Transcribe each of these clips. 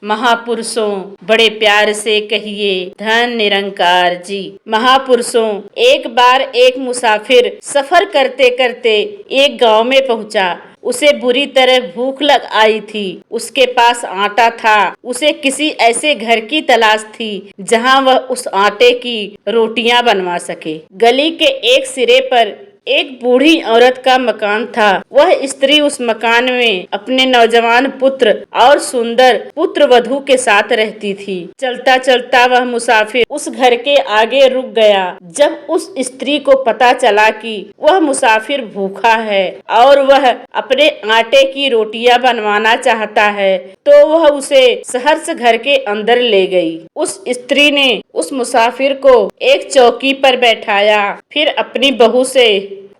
महापुरुषों बड़े प्यार से कहिए धन निरंकार जी। महापुरुषों, एक बार एक मुसाफिर सफर करते करते एक गांव में पहुंचा। उसे बुरी तरह भूख लग आई थी। उसके पास आटा था। उसे किसी ऐसे घर की तलाश थी जहां वह उस आटे की रोटियां बनवा सके। गली के एक सिरे पर एक बूढ़ी औरत का मकान था। वह स्त्री उस मकान में अपने नौजवान पुत्र और सुंदर पुत्र वधू के साथ रहती थी। चलता चलता वह मुसाफिर उस घर के आगे रुक गया। जब उस स्त्री को पता चला कि वह मुसाफिर भूखा है और वह अपने आटे की रोटियां बनवाना चाहता है, तो वह उसे सहर्ष घर के अंदर ले गई। उस स्त्री ने उस मुसाफिर को एक चौकी पर बैठाया, फिर अपनी बहू से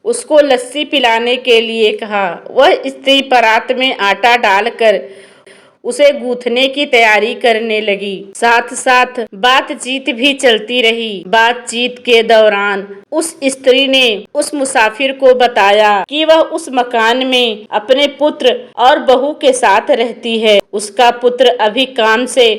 उसको लस्सी पिलाने के लिए कहा। वह स्त्री परात में आटा डालकर उसे गूंथने की तैयारी करने लगी। साथ साथ बातचीत भी चलती रही। बातचीत के दौरान उस स्त्री ने उस मुसाफिर को बताया कि वह उस मकान में अपने पुत्र और बहू के साथ रहती है। उसका पुत्र अभी काम से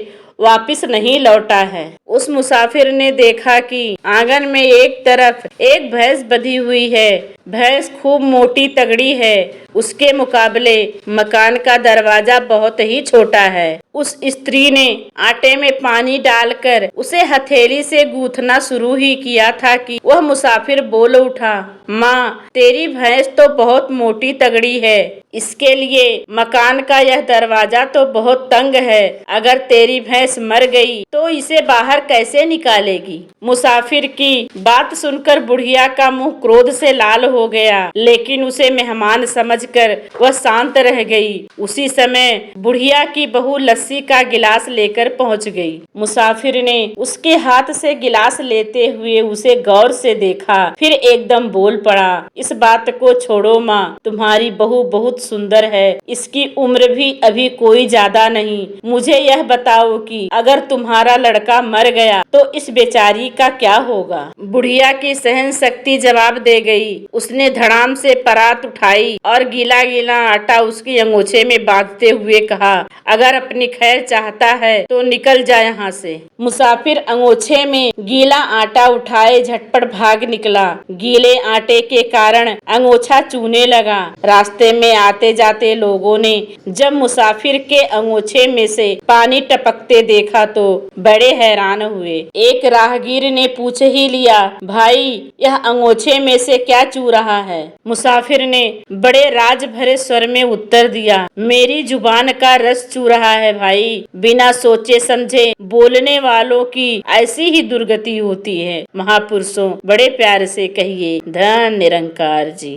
वापिस नहीं लौटा है। उस मुसाफिर ने देखा कि आंगन में एक तरफ एक भैंस बंधी हुई है। भैंस खूब मोटी तगड़ी है। उसके मुकाबले मकान का दरवाजा बहुत ही छोटा है। उस स्त्री ने आटे में पानी डालकर उसे हथेली से गूंथना शुरू ही किया था कि वह मुसाफिर बोल उठा, माँ, तेरी भैंस तो बहुत मोटी तगड़ी है। इसके लिए मकान का यह दरवाजा तो बहुत तंग है। अगर तेरी भैंस मर गई तो इसे बाहर कैसे निकालेगी? मुसाफिर की बात सुनकर बुढ़िया का मुंह क्रोध से लाल हो गया, लेकिन उसे मेहमान समझकर वह शांत रह गई। उसी समय बुढ़िया की बहू लस्सी का गिलास लेकर पहुंच गई। मुसाफिर ने उसके हाथ से गिलास लेते हुए उसे गौर से देखा, फिर एकदम बोल पड़ा, इस बात को छोड़ो माँ, तुम्हारी बहू बहुत सुंदर है। इसकी उम्र भी अभी कोई ज्यादा नहीं। मुझे यह बताओ कि अगर तुम्हारा लड़का मर गया तो इस बेचारी का क्या होगा? बुढ़िया की सहन शक्ति जवाब दे गई। उसने धड़ाम से परात उठाई और गीला गीला आटा उसकी अंगोछे में बांधते हुए कहा, अगर अपनी खैर चाहता है तो निकल जा यहाँ से। मुसाफिर अंगोछे में गीला आटा उठाए झटपट भाग निकला। गीले आटे के कारण अंगोछा चूने लगा। रास्ते में आते जाते लोगों ने जब मुसाफिर के अंगोछे में से पानी टपकते देखा तो बड़े हैरान हुए। एक राहगीर ने पूछ ही लिया, भाई, यह अंगोछे में से क्या चू रहा है? मुसाफिर ने बड़े राज भरे स्वर में उत्तर दिया, मेरी जुबान का रस चू रहा है भाई। बिना सोचे समझे बोलने वालों की ऐसी ही दुर्गति होती है। महापुरुषों, बड़े प्यार से कहिए धन निरंकार जी।